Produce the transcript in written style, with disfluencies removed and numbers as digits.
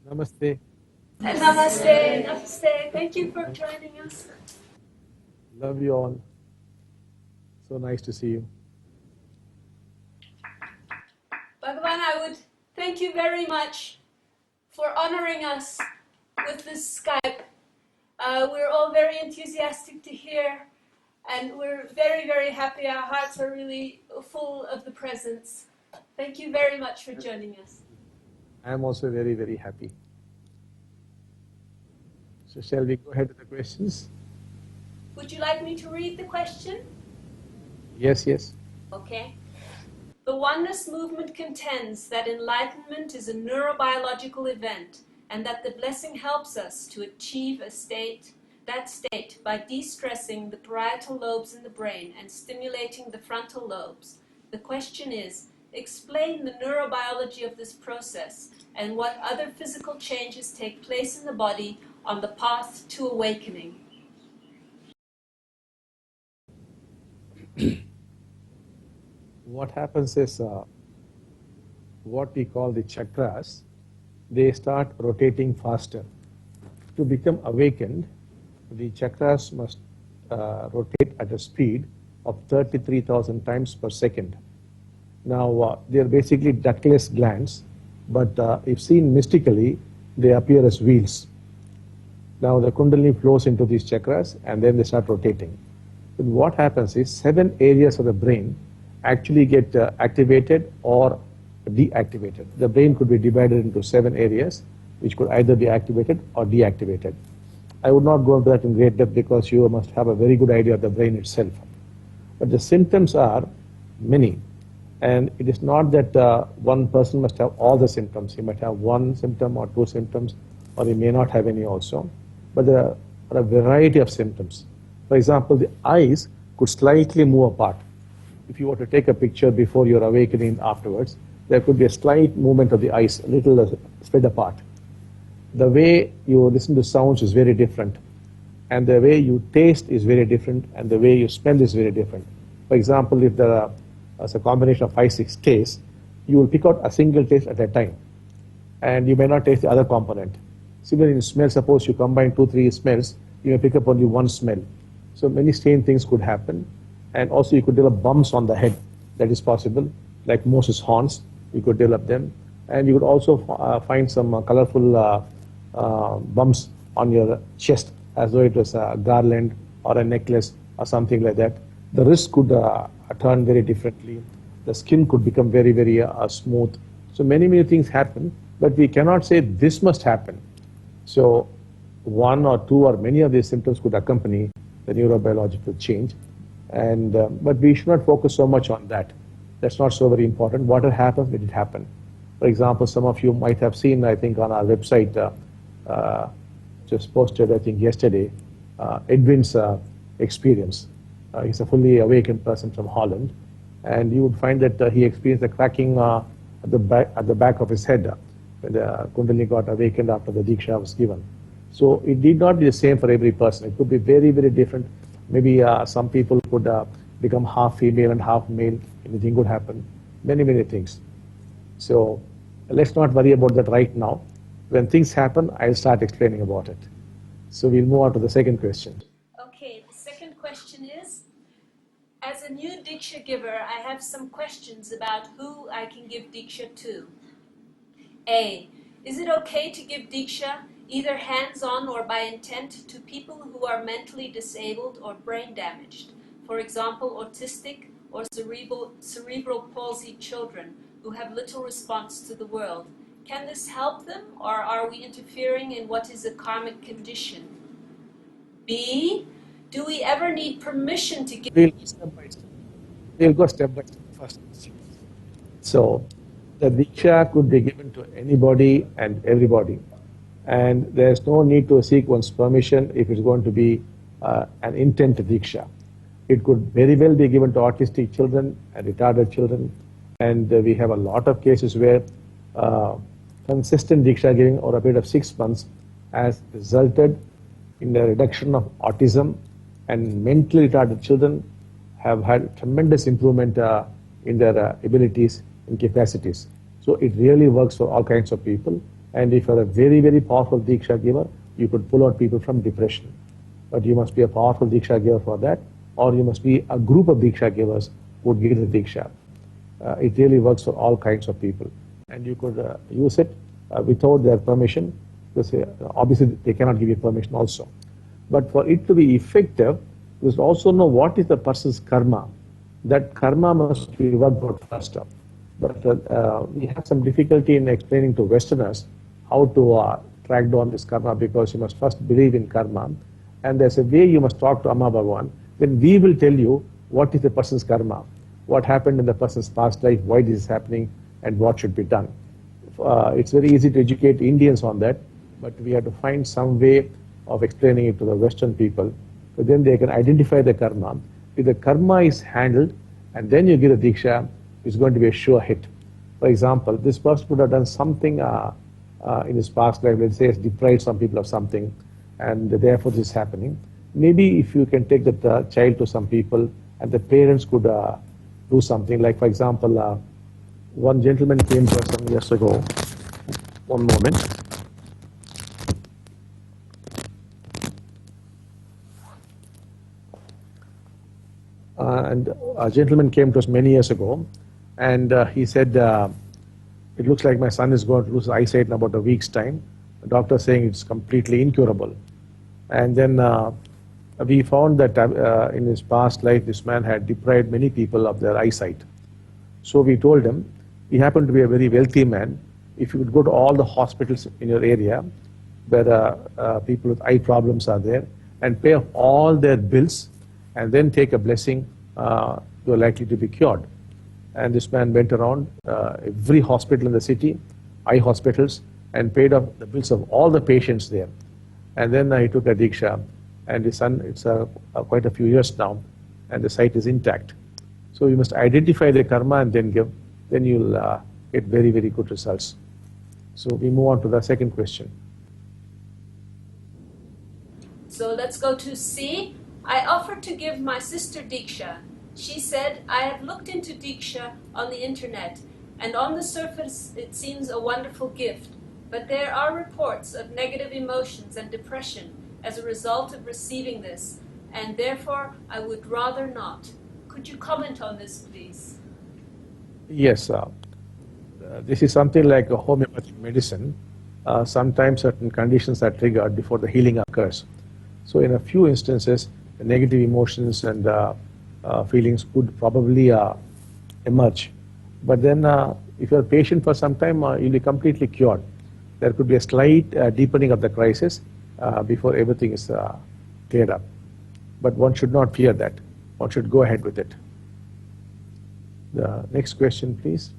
Namaste. Namaste, namaste. Thank you for joining us. Love you all. So nice to see you. Bhagavan, I would thank you very much for honoring us with this Skype. We're all very enthusiastic to hear, and we're very, very happy. Our hearts are really full of the presence. Thank you very much for joining us. I am also very, very happy. So shall we go ahead with the questions? Would you like me to read the question? Yes, yes. Okay. The oneness movement contends that enlightenment is a neurobiological event and that the blessing helps us to achieve that state by de-stressing the parietal lobes in the brain and stimulating the frontal lobes. The question is, explain the neurobiology of this process and what other physical changes take place in the body on the path to awakening. What happens is what we call the chakras, they start rotating faster. To become awakened, the chakras must rotate at a speed of 33,000 times per second. Now, they are basically ductless glands, but if seen mystically, they appear as wheels. Now, the Kundalini flows into these chakras and then they start rotating. But what happens is 7 areas of the brain actually get activated or deactivated. The brain could be divided into 7 areas, which could either be activated or deactivated. I would not go into that in great depth because you must have a very good idea of the brain itself. But the symptoms are many. And it is not that one person must have all the symptoms. He might have 1 symptom or 2 symptoms, or he may not have any also. But there are a variety of symptoms. For example, the eyes could slightly move apart. If you were to take a picture before your awakening afterwards, there could be a slight movement of the eyes, a little spread apart. The way you listen to sounds is very different. And the way you taste is very different, and the way you smell is very different. For example, if there is a combination of 5, 6 tastes, you will pick out a single taste at a time. And you may not taste the other component. Similarly, in smell, suppose you combine 2, 3 smells, you may pick up only one smell. So many strange things could happen. And also you could develop bumps on the head. That is possible. Like Moses' horns, you could develop them. And you could also find some colorful bumps on your chest, as though it was a garland or a necklace or something like that. The wrist could turn very differently. The skin could become very, very smooth. So many, many things happen, but we cannot say this must happen. So 1 or 2 or many of these symptoms could accompany the neurobiological change. And but we should not focus so much on that. That's not so very important. What happens, let it happen. For example, some of you might have seen, I think, on our website, just posted, I think, yesterday, Edwin's experience. He's a fully awakened person from Holland, and you would find that he experienced a cracking at the back of his head when the Kundalini got awakened after the Diksha was given. So it did not be the same for every person. It could be very, very different. Maybe some people could become half female and half male. Anything could happen. Many, many things. So let's not worry about that right now. When things happen, I'll start explaining about it. So we'll move on to the second question. Okay, the second question is, as a new Diksha giver, I have some questions about who I can give Diksha to. A. Is it okay to give Diksha either hands-on or by intent to people who are mentally disabled or brain damaged, for example, autistic or cerebral palsy children who have little response to the world? Can this help them, or are we interfering in what is a karmic condition? B. Do we ever need permission to give? We'll go step by step. We'll go step by step first. So the Diksha could be given to anybody and everybody. And there's no need to seek one's permission if it's going to be an intent Diksha. It could very well be given to autistic children and retarded children. And we have a lot of cases where consistent Diksha giving over a period of 6 months has resulted in the reduction of autism, and mentally retarded children have had tremendous improvement in their abilities and capacities. So it really works for all kinds of people. And if you're a very, very powerful Diksha giver, you could pull out people from depression. But you must be a powerful Diksha giver for that, or you must be a group of Diksha givers who would give the Diksha. It really works for all kinds of people. And you could use it without their permission, because obviously they cannot give you permission also. But for it to be effective, you must also know what is the person's karma. That karma must be worked out first up. But we have some difficulty in explaining to Westerners how to track down this karma, because you must first believe in karma. And there's a way you must talk to Amma Bhagavan. Then we will tell you what is the person's karma, what happened in the person's past life, why this is happening, and what should be done. It's very easy to educate Indians on that, but we have to find some way of explaining it to the Western people, so then they can identify the karma. If the karma is handled and then you give the Diksha, it's going to be a sure hit. For example, this person would have done something in his past life, let's say has deprived some people of something, and therefore this is happening. Maybe if you can take that child to some people and the parents could do something, like for example, one gentleman came to us some years ago. One moment. And a gentleman came to us many years ago, and he said, it looks like my son is going to lose eyesight in about a week's time. The doctor is saying it's completely incurable. And then we found that in his past life, this man had deprived many people of their eyesight. So we told him, he happened to be a very wealthy man. If you would go to all the hospitals in your area where people with eye problems are there, and pay off all their bills, and then take a blessing, you're likely to be cured. And this man went around every hospital in the city, eye hospitals, and paid off the bills of all the patients there. And then he took a Diksha, and his son, it's quite a few years now, and the sight is intact. So you must identify the karma and then give, then you'll get very, very good results. So we move on to the second question. So let's go to C. I offered to give my sister Diksha. She said, I have looked into Diksha on the internet, and on the surface it seems a wonderful gift, but there are reports of negative emotions and depression as a result of receiving this, and therefore I would rather not. Could you comment on this, please? Yes, this is something like a homeopathic medicine. Sometimes certain conditions are triggered before the healing occurs. So in a few instances, the negative emotions and feelings could probably emerge. But then if you're patient for some time, you'll be completely cured. There could be a slight deepening of the crisis before everything is cleared up. But one should not fear that. One should go ahead with it. The next question, please.